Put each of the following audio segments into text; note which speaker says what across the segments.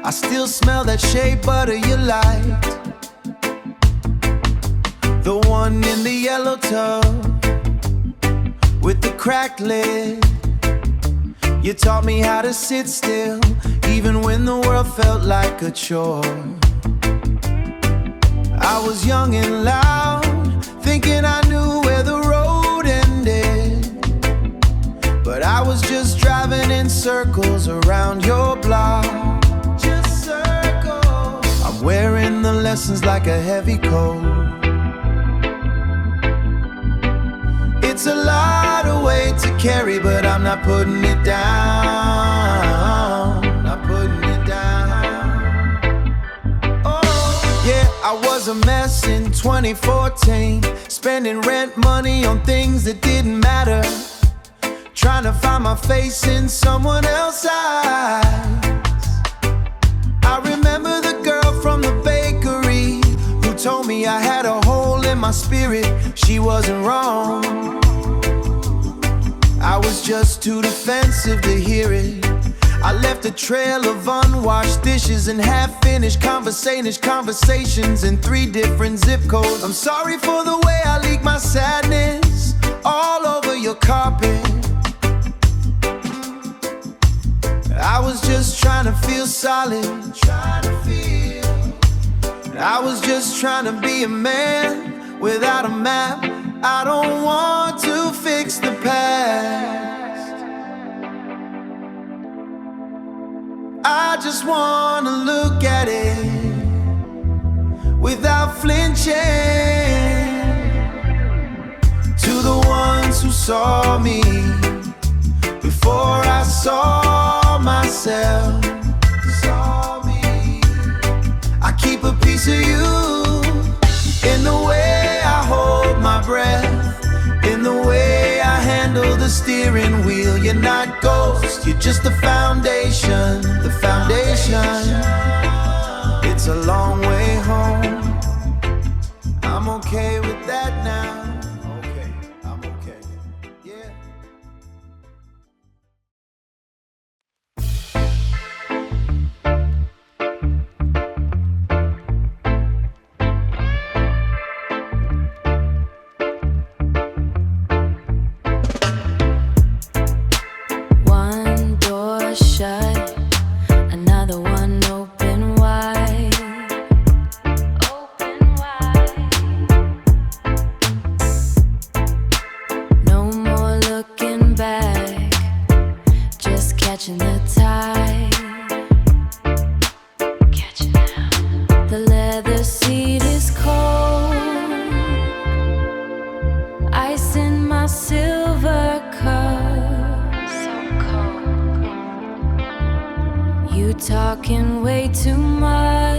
Speaker 1: I still smell that shea butter you liked, the one in the yellow tub with the cracked lid. You taught me how to sit still, even when the world felt like a chore. I was young and loud, thinking I knew where the road ended, but I was just driving in circles around your block. Just circles. I'm wearing the lessons like a heavy coat. It's a lot of weight to carry, but I'm not putting it down. Not putting it down. Oh, yeah, I was a mess in 2014, spending rent money on things that didn't matter, trying to find my face in someone else's eyes. I remember the girl from the bakery who told me I had a hole in my spirit. She wasn't wrong. I was just too defensive to hear it. I left a trail of unwashed dishes and half-finished conversations in 3 different zip codes. I'm sorry for the way I leak my sadness all over your carpet. I was just trying to feel solid, I was just trying to be a man without a map. I don't want to fix the past, I just want to look at it without flinching. To the ones who saw me before I saw myself, I keep a piece of you in the way I hold my breath, in the way I handle the steering wheel. You're not ghost, you're just the foundation, the foundation. It's a long way home, I'm okay with that now. Okay, I'm okay, yeah.
Speaker 2: Talking way too much,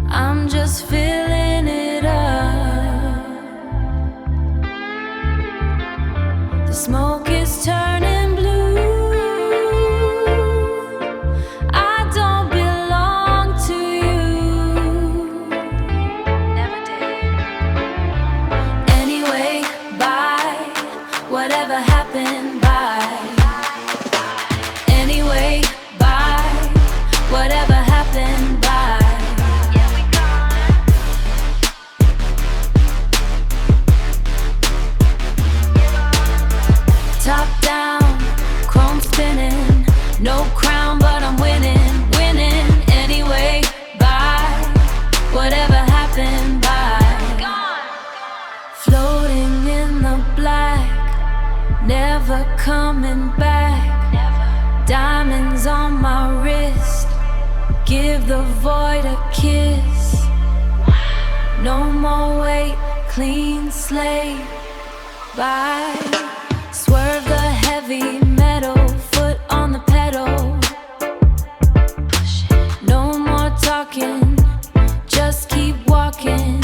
Speaker 2: I'm just filling it up. The smoke is turning blue, I don't belong to you. Never did. Anyway, bye, whatever happened, bye. Anyway, bye, whatever happened, bye. Yeah, we gone. Top down, chrome spinning, no crown, but I'm winning, winning. Anyway, bye, whatever happened, bye. Gone. Floating in the black, never coming back. Diamonds on my wrist, give the void a kiss. No more weight, clean slate, bye. Swerve the heavy metal, foot on the pedal. No more talking, just keep walking.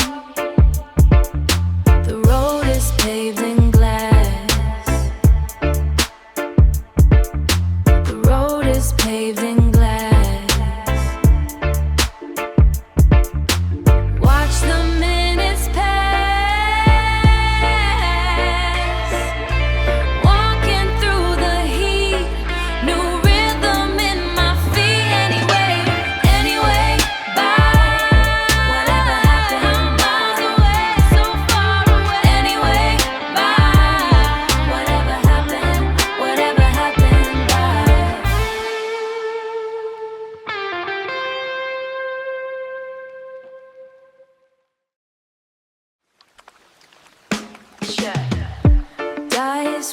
Speaker 2: The road is paved in glass, paved in glass. Watch the minutes pass, walking through the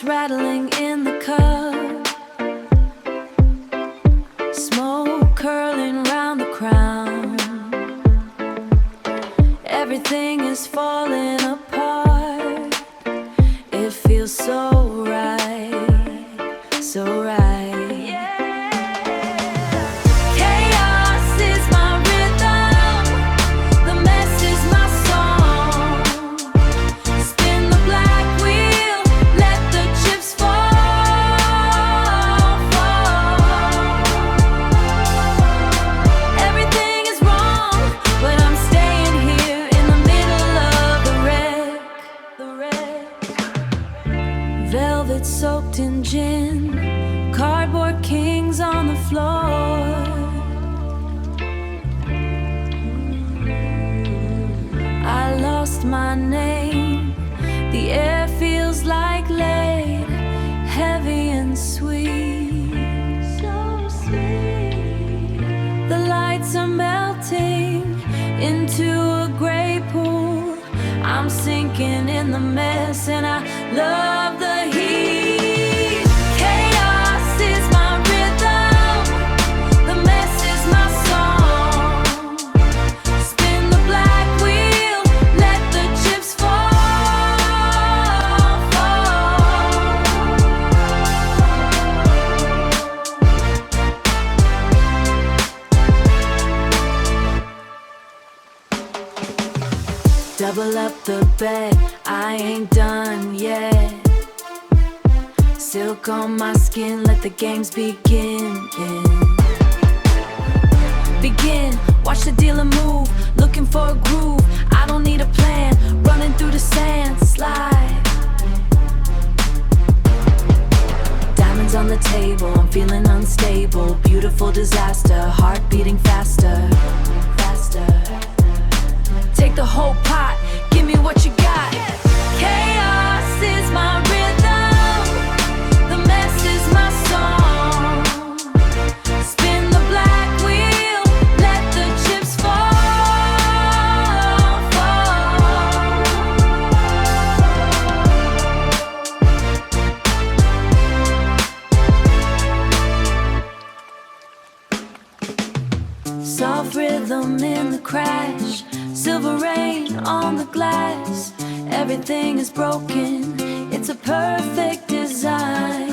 Speaker 2: ice rattling in the cup, smoke curling round the crown. Everything is falling apart. It feels so right, so right. Soaked in gin, cardboard kings on the floor. I lost my name. The air feels like lead, heavy and sweet, so sweet. The lights are melting into a gray pool. I'm sinking in the mess and I love the heat. Double up the bed, I ain't done yet. Silk on my skin, let the games begin. Begin, watch the dealer move, looking for a groove. I don't need a plan, running through the sand, slide. Diamonds on the table, I'm feeling unstable. Beautiful disaster, heart beating faster, faster. Take the whole pot, give me what you got. Chaos is my rhythm, the mess is my song. Spin the black wheel, let the chips fall, fall. Soft rhythm in the crash, silver rain on the glass. Everything is broken, it's a perfect design.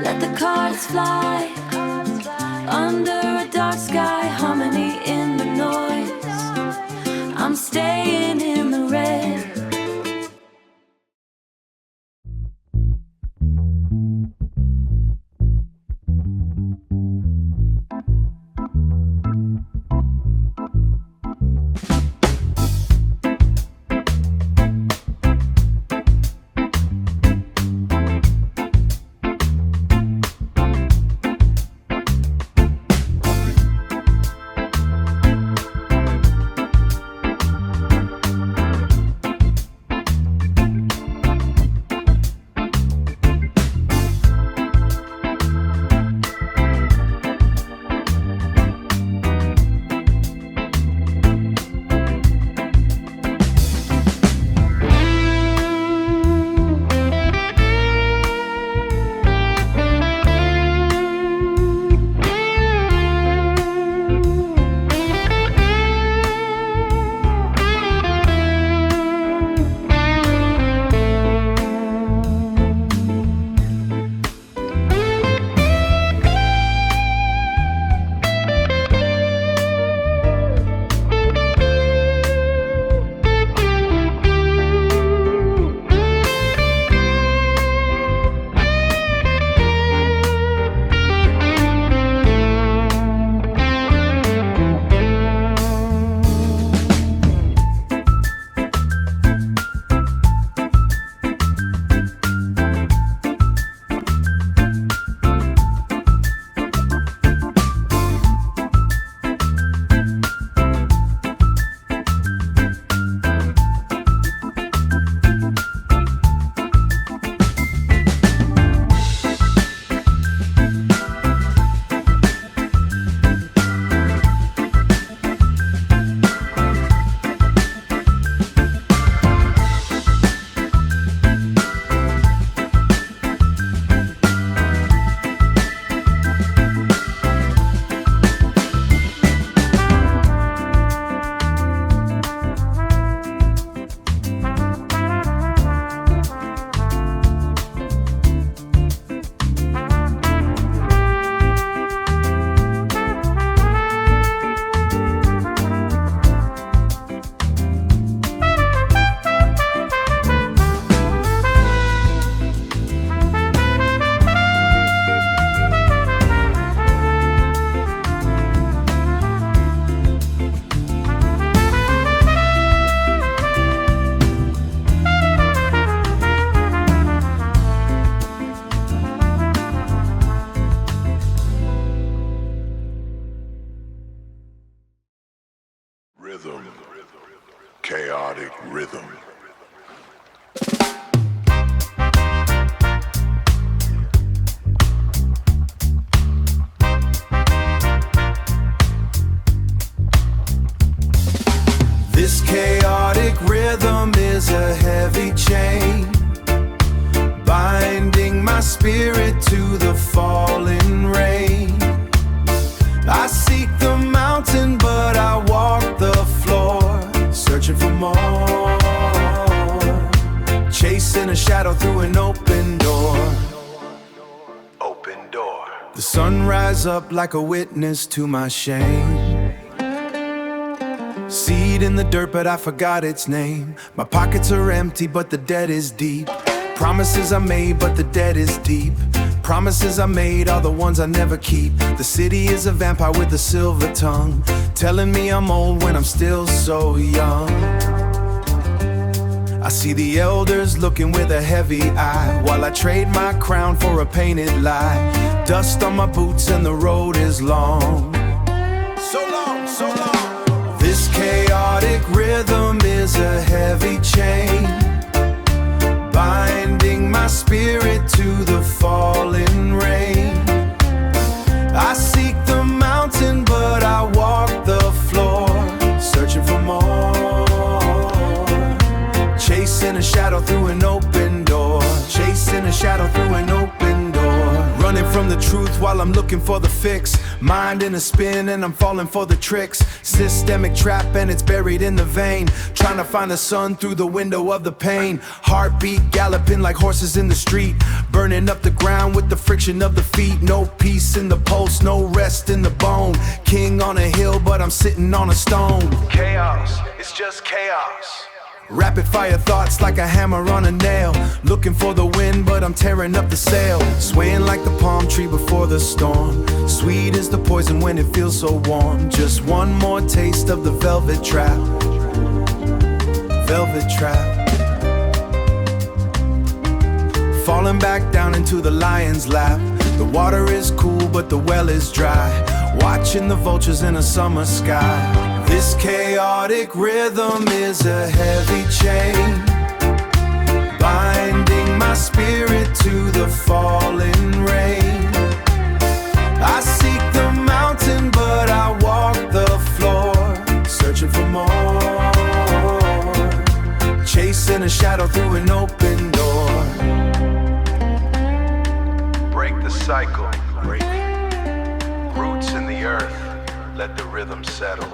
Speaker 2: Let the cards fly under a dark sky, harmony in the noise. I'm staying in the red.
Speaker 3: chaotic rhythm.
Speaker 1: This chaotic rhythm is a heavy chain, binding my spirit to the falling rain. I seek the mountain, but I walk the floor, searching for more, chasing a shadow through an open door.
Speaker 3: Open door.
Speaker 1: The sun rise up like a witness to my shame. Seed in the dirt, but I forgot its name. My pockets are empty, but the debt is deep. Promises I made, but the debt is deep. Promises I made are the ones I never keep. The city is a vampire with a silver tongue, telling me I'm old when I'm still so young. I see the elders looking with a heavy eye, while I trade my crown for a painted lie. Dust on my boots and the road is long. So long, so long. This chaotic rhythm is a heavy chain, binding my spirit to the falling rain. I seek the mountain, but I walk the floor, searching for more, chasing a shadow through an open door, chasing a shadow through an open door. Running from the truth while I'm looking for the fix. Mind in a spin and I'm falling for the tricks. Systemic trap and it's buried in the vein, trying to find the sun through the window of the pain. Heartbeat galloping like horses in the street, burning up the ground with the friction of the feet. No peace in the pulse, no rest in the bone. King on a hill, but I'm sitting on a stone.
Speaker 3: Chaos, it's just chaos.
Speaker 1: Rapid fire thoughts like a hammer on a nail. Looking for the wind, but I'm tearing up the sail. Swaying like the palm tree before the storm. Sweet is the poison when it feels so warm. Just one more taste of the velvet trap. Velvet trap. Falling back down into the lion's lap. The water is cool, but the well is dry. Watching the vultures in a summer sky. This chaotic rhythm is a heavy chain, binding my spirit to the falling rain. I seek the mountain, but I walk the floor, searching for more, chasing a shadow through an open door.
Speaker 3: Break the cycle. Break. Roots in the earth. Let the rhythm settle.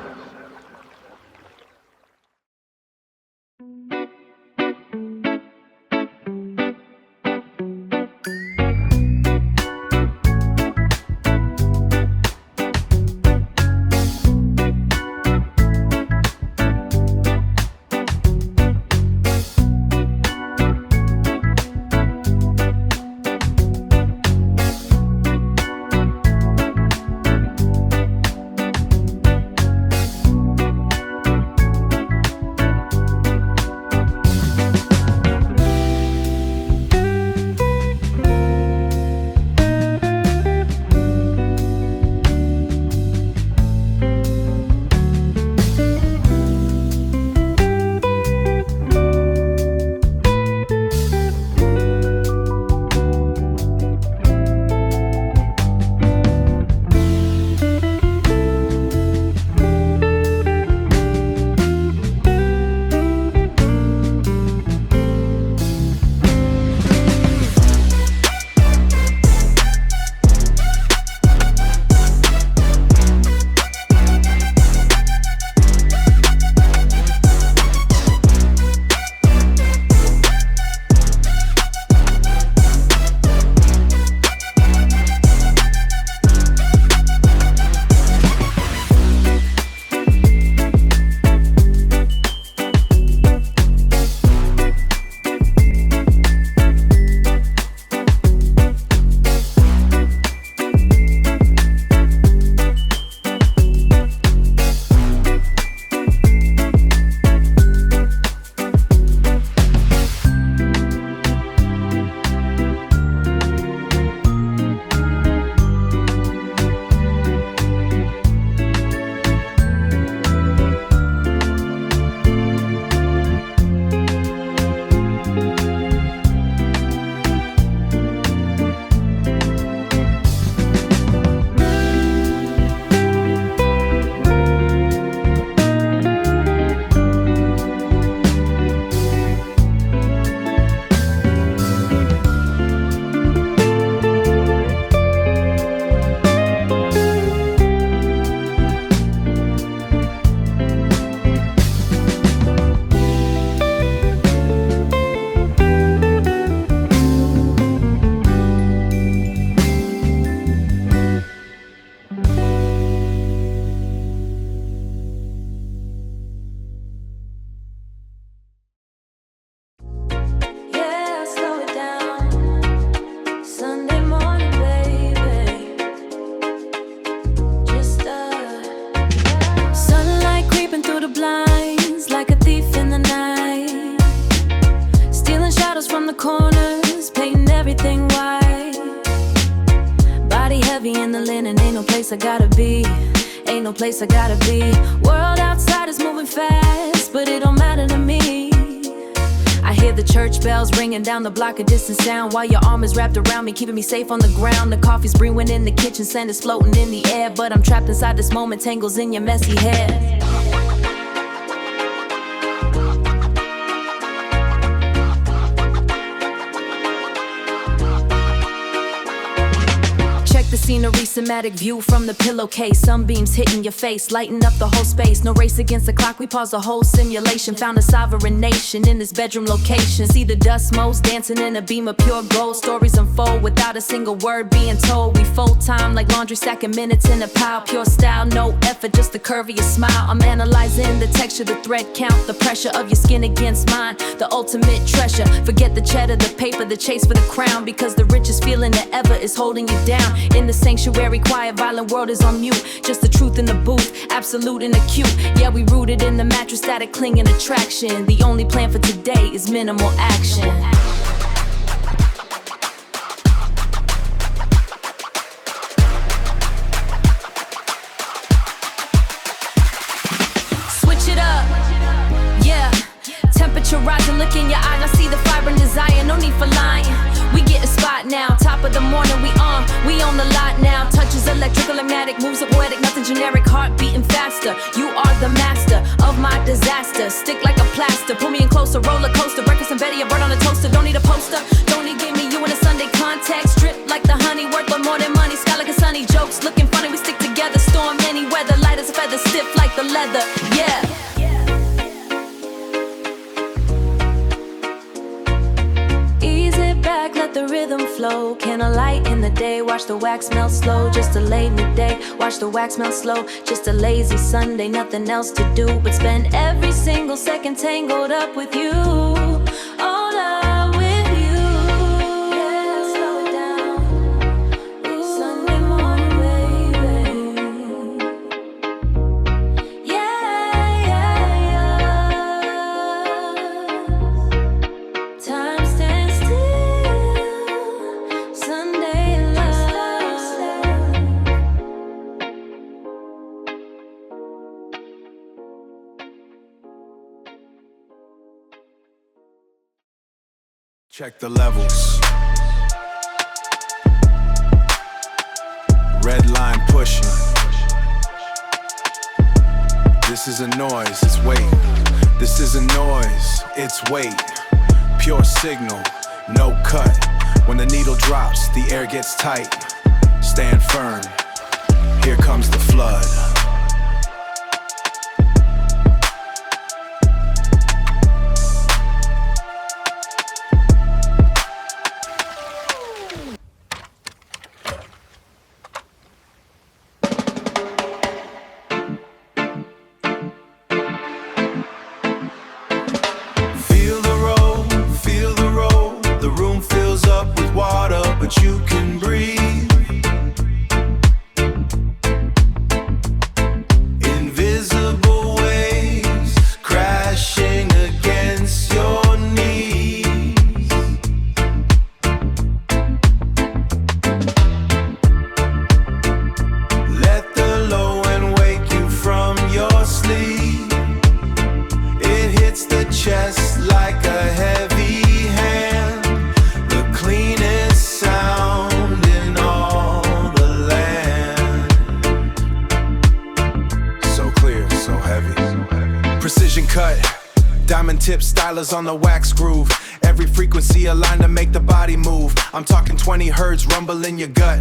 Speaker 2: in the linen, ain't no place I gotta be. Ain't no place I gotta be. World outside is moving fast, but it don't matter to me. I hear the church bells ringing down the block, a distant sound, while your arm is wrapped around me, keeping me safe on the ground. The coffee's brewing in the kitchen, scent is floating in the air, but I'm trapped inside this moment, tangles in your messy hair. The scenery, cinematic view from the pillowcase. Sunbeams hitting your face, lighting up the whole space. No race against the clock, we pause the whole simulation. Found a sovereign nation in this bedroom location. See the dust motes dancing in a beam of pure gold. Stories unfold without a single word being told. We fold time like laundry, stacking minutes in a pile. Pure style, no effort, just the curve of your smile. I'm analyzing the texture, the thread count, the pressure of your skin against mine. The ultimate treasure. Forget the cheddar, the paper, the chase for the crown, because the richest feeling that ever is holding you down. In the sanctuary, quiet, violent world is on mute. Just the truth in the booth, absolute and acute. Yeah, we rooted in the mattress, static, clinging attraction. The only plan for today is minimal action. Switch it up, yeah. Temperature rising, look in your eyes, I see the vibrant desire, no need for lying. We get a spot now, top of the morning, we on the lot now. Touches electrical, magnetic, moves are poetic, nothing generic, heart beating faster. You are the master of my disaster, stick like a plaster, pull me in closer, roller coaster, breakfast and Betty, a bird on a toaster. Don't need a poster, don't need give me you in a Sunday context. Drip like the honey, worth but more than money, sky like a sunny, jokes looking funny, we stick together, storm any weather, light as a feather, stiff like the leather, yeah. Back, let the rhythm flow. Can a light in the day, watch the wax melt slow. Just a late midday, watch the wax melt slow. Just a lazy Sunday, nothing else to do but spend every single second tangled up with you. All up with you. Yeah, slow it down. Ooh, Sunday morning, baby. Yeah, yeah, yeah. Time stands still.
Speaker 3: Check the levels. Red line pushing. This is a noise, it's weight. This is a noise, it's weight. Pure signal, no cut. When the needle drops, the air gets tight. Stand firm, here comes the flood.
Speaker 1: But you can breathe. Invisible waves crashing against your knees. Let the low end wake you from your sleep. It hits the chest like a heavy hand. The cleanest sound in all the land.
Speaker 3: So clear, so heavy. Precision cut, diamond tip stylers on the wax groove. Every frequency aligned to make the body move. I'm talking 20 hertz, rumble in your gut.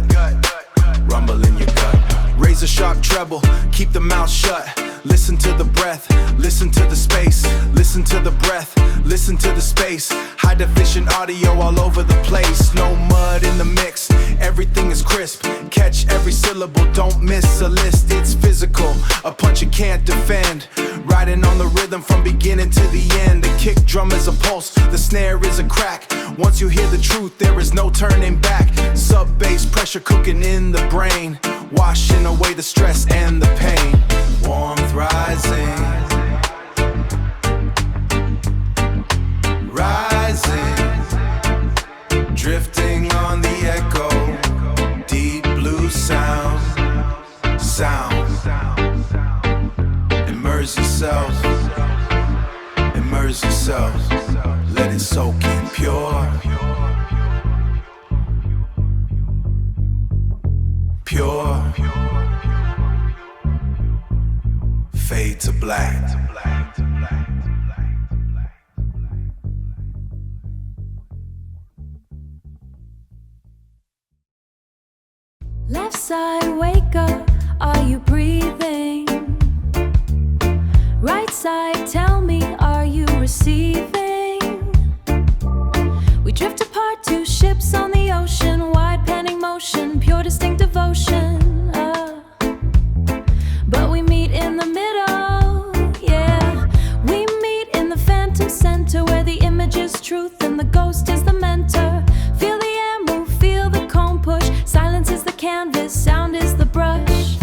Speaker 3: Rumble in your gut. Razor sharp treble, keep the mouth shut. Listen to the breath, listen to the space. Listen to the breath, listen to the space. High definition audio all over the place. No mud in the mix, everything is crisp. Catch every syllable, don't miss a list. It's physical, a punch you can't defend. Riding on the rhythm from beginning to the end. The kick drum is a pulse, the snare is a crack. Once you hear the truth, there is no turning back. Sub-bass pressure cooking in the brain, washing away the stress and the pain.
Speaker 1: Warmth rising, rising, drifting on the echo. Deep blue sound.
Speaker 3: sound. Immerse yourself. Immerse yourself. Let it soak in pure. Pure. Fade to black.
Speaker 2: Left side, wake up, are you breathing? Right side, tell me, are you receiving? We drift apart, two ships on the ocean, wide panning motion, pure distinct devotion. But we meet in the middle, yeah. We meet in the phantom center, where the image is truth and the ghost is the mentor. Feel the air move, feel the cone push. Silence is the canvas, sound is the brush.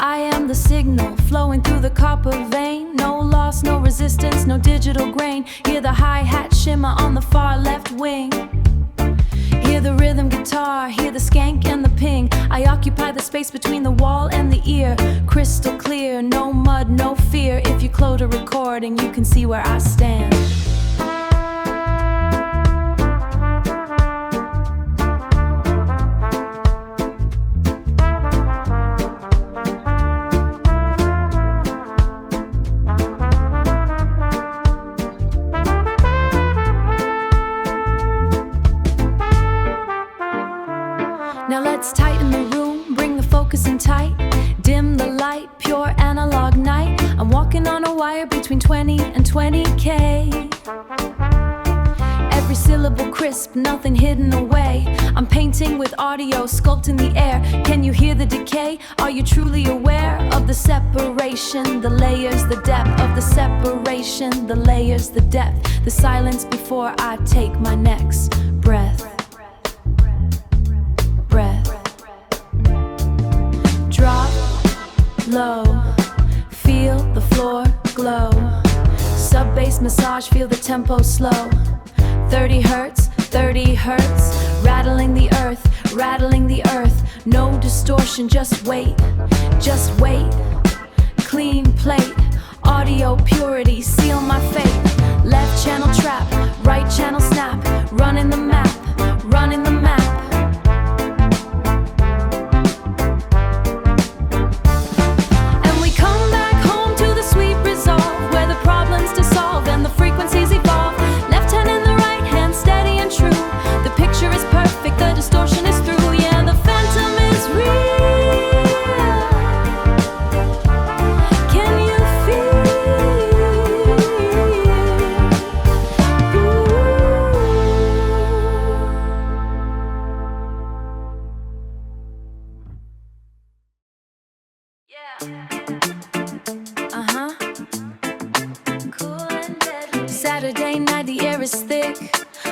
Speaker 2: I am the signal flowing through the copper vein. No loss, no resistance, no digital grain. Hear the hi-hat shimmer on the far left wing. Hear the rhythm guitar, hear the skank and the ping. I occupy the space between the wall and the ear. Crystal clear, no mud, no fear. If you close a recording, you can see where I stand. Now let's tighten the room, bring the focus in tight. Dim the light, pure analog night. I'm walking on a wire between 20 and 20K. Every syllable crisp, nothing hidden away. I'm painting with audio, sculpting the air. Can you hear the decay? Are you truly aware of the separation? The layers, the depth of the separation. The layers, the depth. The silence before I take my next breath. Drop low, feel the floor glow. Sub-bass massage, feel the tempo slow. 30 hertz, 30 hertz. Rattling the earth. No distortion, just wait, just wait. Clean plate, audio purity, seal my fate. Left channel trap, right channel snap. Running the map, running the map. Saturday night, the air is thick.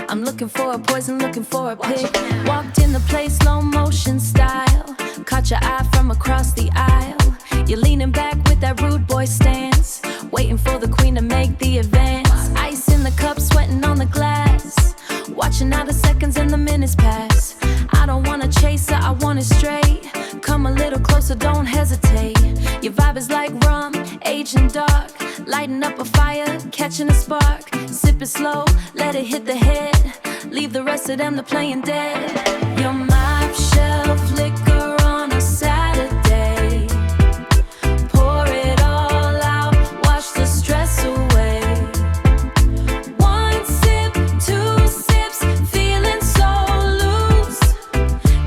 Speaker 2: I'm looking for a poison, looking for a pick. Walked in the place, slow motion style. Caught your eye from across the aisle. You're leaning back with that rude boy stance, waiting for the queen to make the advance. Ice in the cup, sweating on the glass. Watching how the seconds and the minutes pass. I don't wanna chase her, I want it straight. Come a little closer, don't hesitate. Your vibe is like rum, aging dark. Lighting up a fire, catching a spark. Sip it slow, let it hit the head. Leave the rest of them to playing dead. You're my shelf liquor on a Saturday. Pour it all out, wash the stress away. One sip, two sips, feeling so loose.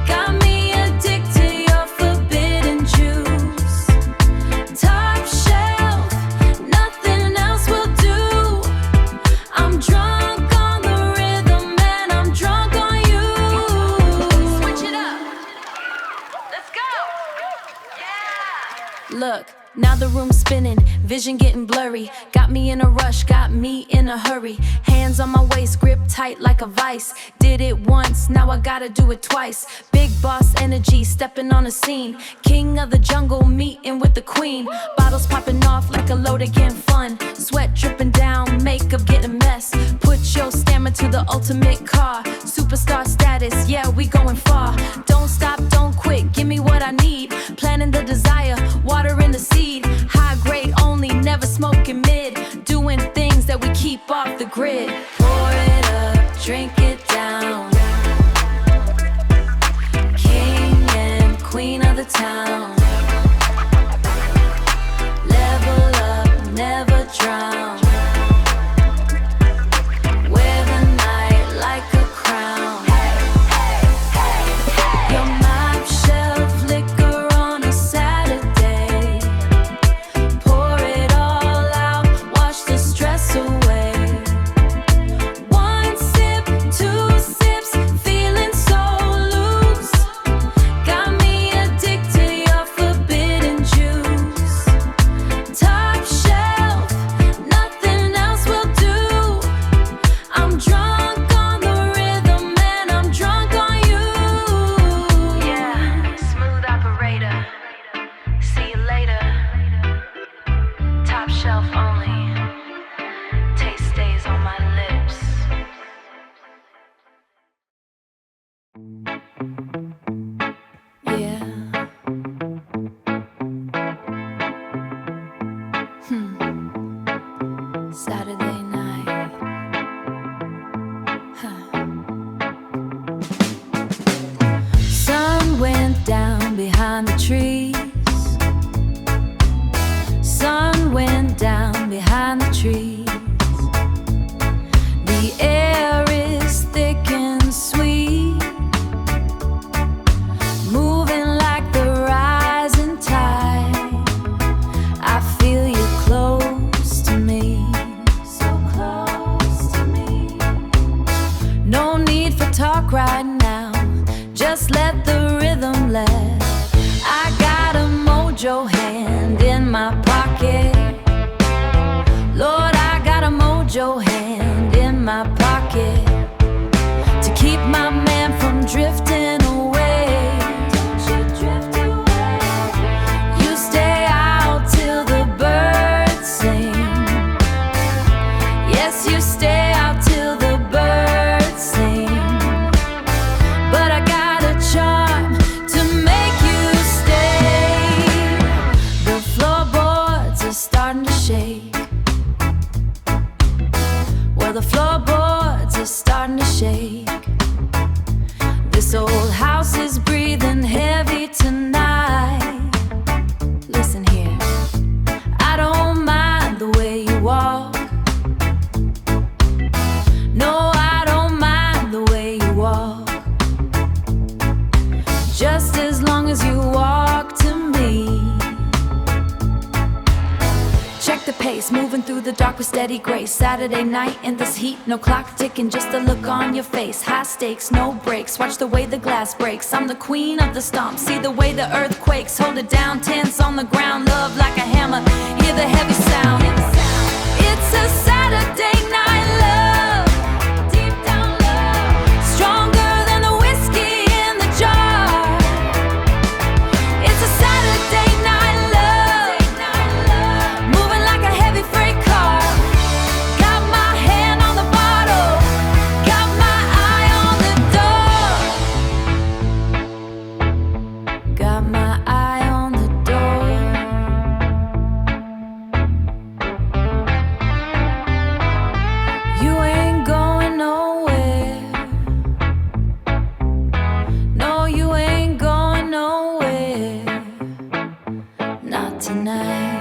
Speaker 2: Got me addicted to your forbidden juice. Top shelf, nothing else will do. I'm drunk on the rhythm and I'm drunk on you. Switch it up. Let's go. Yeah. Look, now the room's spinning, vision getting blurry. Got me in a rush, got me in a hurry. Hands on my waist, grip tight like a vice. Did it once, now I gotta do it twice. Big boss energy, stepping on the scene. King of the jungle, meeting with the queen. Bottles popping off like a load again fun. Sweat dripping down, makeup getting mess. Put your stamina to the ultimate car. Superstar status, yeah, we going far. Don't stop, don't quit, give me what I need. Planning the desire, smoking mid, doing things that we keep off the grid. Pour it up, drink it down. King and queen of the town. Level up, never drown. Wear the night like a crown. Your map shelf liquor on a Saturday. Pour it all out, wash the stress away. One sip, two sips, feeling so loose. Got me addicted to your forbidden juice. Top shelf, nothing else will do. I'm drunk on the rhythm and I'm drunk on you. Yeah, smooth operator. See you later. Top shelf only. Taste stays on my lips. Yeah. Saturday night. Sun went down behind the trees. Sun went down behind the trees. The air is thick and sweet, moving like the rising tide. I feel you close to me, so close to me. No need for talk right now, just let the rhythm let. I got a mojo hand in my pocket. Lord, I got a mojo hand in my pocket to keep my man from drifting away. Don't you drift away. You stay out till the birds sing. Yes, you stay out till the birds sing. But I got a charm to make you stay. The floorboards are starting to shake. Well, the floorboards are starting to shake. This old house is breathing heavy tonight. Listen here, I don't mind the way you walk. No, I don't mind the way you walk. Just as long as you walk to me. Check the pace, moving through the dark with steady grace. Saturday night in this heat, no clock ticking, just a look on your face. High stakes, no breaks, watch the way the glass breaks. I'm the queen of the stomp, see the way the earth quakes. Hold it down, tense on the ground, love like a hammer, hear the heavy sound. It's a Saturday night love, deep down love, stronger than the whiskey in the jar. It's a Saturday night love, moving like a heavy freight car. Got my hand on the bottle, got my eye on the door. Got my eye on the door. You ain't going nowhere. No, you ain't going nowhere. Not tonight.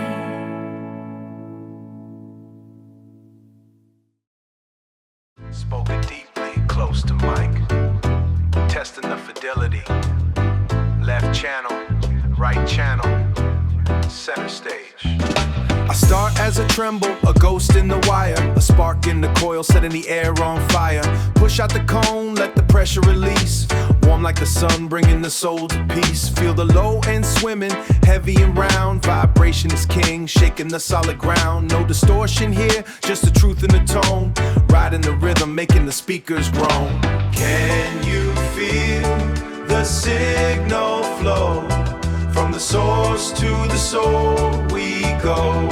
Speaker 3: Spoken deeply, close to mic. Testing the fidelity. Left channel, right channel, center stage. I start as a tremble, a ghost in the wire, a spark in the coil, setting the air on fire. Push out the cone, let the pressure release. Warm like the sun, bringing the soul to peace. Feel the low end swimming, heavy and round. Vibration is king, shaking the solid ground. No distortion here, just the truth in the tone. Riding the rhythm, making the speakers groan. Can you feel the signal flow? From the source to the soul we go.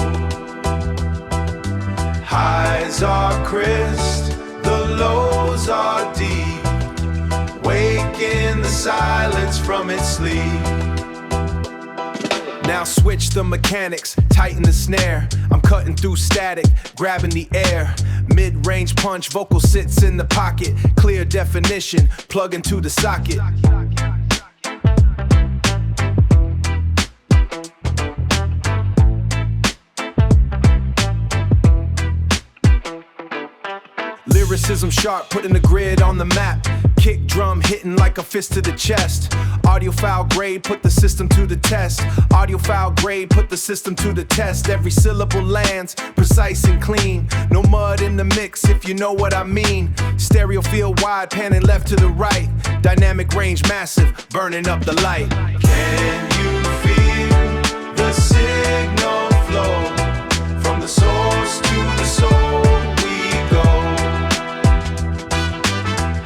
Speaker 3: Highs are crisp, the lows are deep. Wake in the silence from its sleep. Now switch the mechanics, tighten the snare. I'm cutting through static, grabbing the air. Mid-range punch, vocal sits in the pocket. Clear definition, plug into the socket. Lyricism sharp, putting the grid on the map. Kick drum hitting like a fist to the chest. Audiophile grade, put the system to the test. Audiophile grade, put the system to the test. Every syllable lands, precise and clean. No mud in the mix, if you know what I mean. Stereo field wide, panning left to the right. Dynamic range massive, burning up the light.
Speaker 1: Can you feel the signal flow from the source to the soul? We go.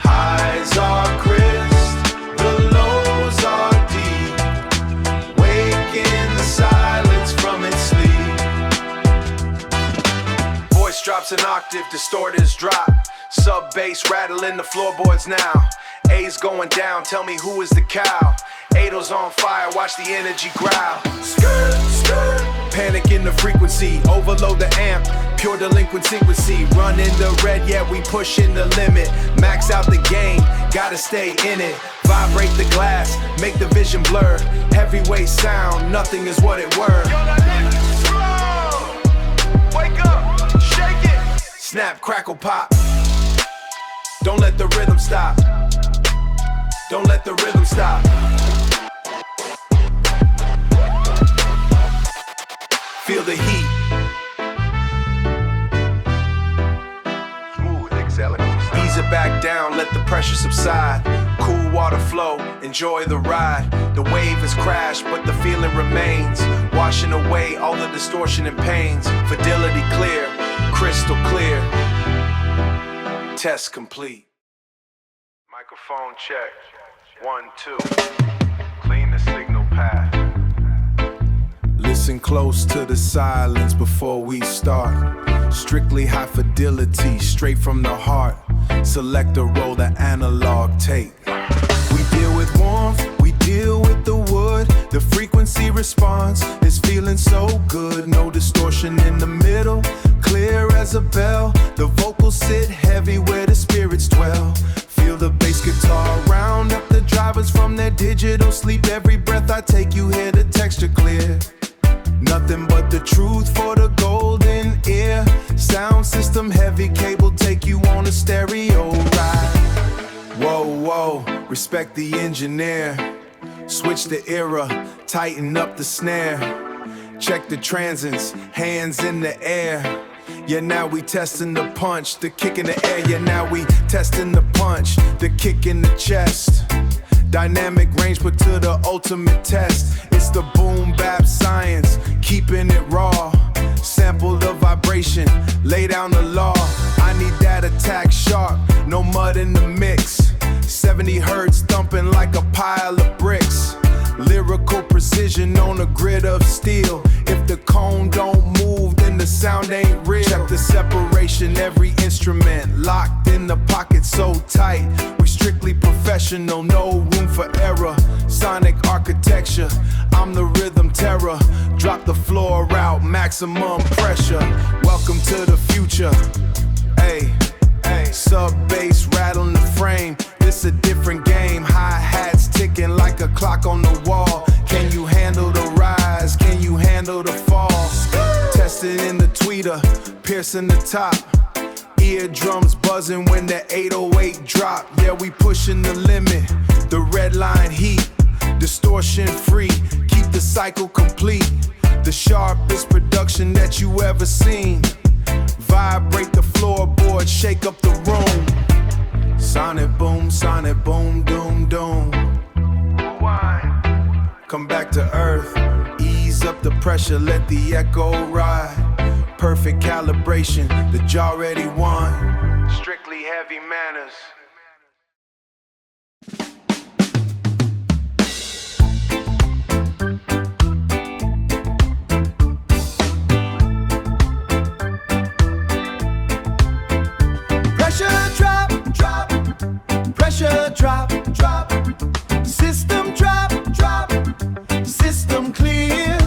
Speaker 1: Highs are crisp, the lows are deep. Wake in the silence from its sleep.
Speaker 3: Voice drops an octave, distorters drop. Sub bass rattling the floorboards now. A's going down, tell me who is the cow. Ado's on fire, watch the energy growl. Skirt, skirt. Panic in the frequency, overload the amp. Pure delinquency, run in the red, yeah, we pushing the limit. Max out the game, gotta stay in it. Vibrate the glass, make the vision blur. Heavyweight sound, nothing is what it were.
Speaker 1: Yo, that nigga's strong. Wake up, shake it.
Speaker 3: Snap, crackle, pop. Don't let the rhythm stop. Don't let the rhythm stop. Feel the heat.
Speaker 1: Smooth exhalation.
Speaker 3: Ease it back down, let the pressure subside. Cool water flow, enjoy the ride. The wave has crashed, but the feeling remains. Washing away all the distortion and pains. Fidelity clear, crystal clear. Test complete.
Speaker 1: Microphone check. 1, 2. Clean the signal path.
Speaker 3: Listen close to the silence before we start. Strictly high fidelity, straight from the heart. Select a roll, the analog tape. We deal with warmth, we deal with the wood. The frequency response is feeling so good. No distortion in the middle, clear as a bell. The vocals sit heavy where the spirits dwell. Feel the bass guitar round up the drivers from their digital sleep. Every breath I take, you hear the texture clear. Nothing but the truth for the golden ear. Sound system heavy, cable take you on a stereo ride. Whoa, whoa, respect the engineer. Switch the era, tighten up the snare. Check the transients, hands in the air. Yeah, now we testing the punch, the kick in the air. Yeah, now we testing the punch, the kick in the chest. Dynamic range put to the ultimate test. It's the boom bap science, keeping it raw. Sample the vibration, lay down the law. I need that attack sharp, no mud in the mix. 70 hertz thumping like a pile of bricks. Lyrical precision on a grid of steel. If the cone don't move, then the sound ain't real. Check the separation, every instrument locked in the pocket so tight. We strictly professional, no room for error. Sonic architecture, I'm the rhythm terror. Drop the floor out, maximum pressure. Welcome to the future. Hey, sub bass rattling the frame. This a different game. Hi-hats ticking like a clock on the wall. Can you handle the rise? Can you handle the fall? Tested in the tweeter, piercing the top. Eardrums buzzing when the 808 drop. Yeah, we pushing the limit. The red line heat, distortion free. Keep the cycle complete. The sharpest production that you ever seen. Vibrate the floorboard, shake up the room. Sonic boom, doom, doom. Come back to earth, ease up the pressure, let the echo ride. Perfect calibration, the jaw already won.
Speaker 1: Strictly heavy manners.
Speaker 3: Pressure drop, drop. Pressure drop, drop. System drop, drop. System clear.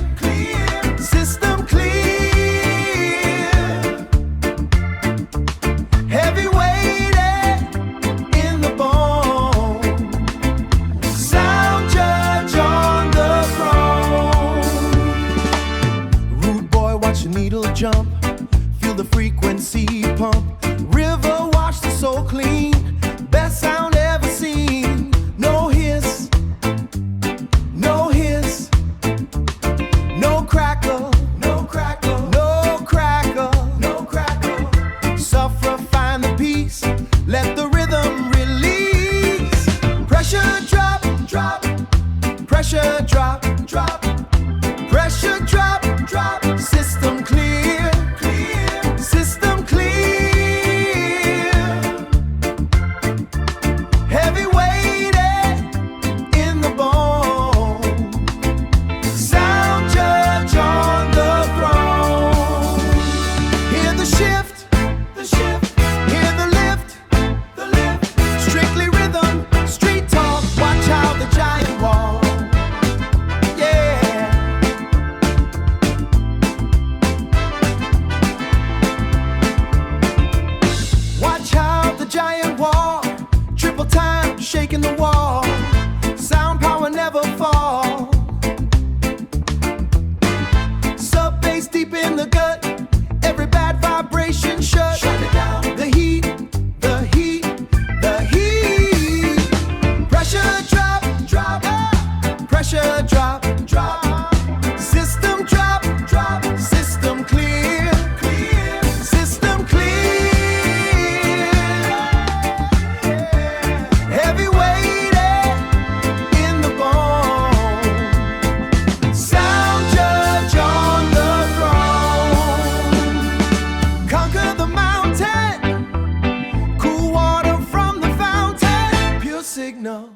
Speaker 1: needle jump, feel the frequency pump. River wash the soul clean, best sound ever seen. No hiss, no hiss, no crackle, no crackle, no crackle, no crackle. Suffer, find the peace, let the rhythm release. Pressure drop, drop, pressure drop, drop, pressure drop, drop. System clear, clear, system clear. Heavy weighted in the bone. Sound judge on the throne. Hear the shift, the shift. Hear the lift, the lift. Strictly rhythm, street talk. Watch how the giant walk. Yeah. Watch how the giant walk. Triple time, shaking the wall. Sound power never fall. Sub bass deep in the gut. Every bad vibration shut. Shut it down. The heat, the heat, the heat. Pressure drop, drop. Pressure drop, drop. System drop, drop. System clear, clear. System clear. Heavy weighted in the bone. Sound judge on the throne. Conquer the mountain. Cool water from the fountain. Pure signal.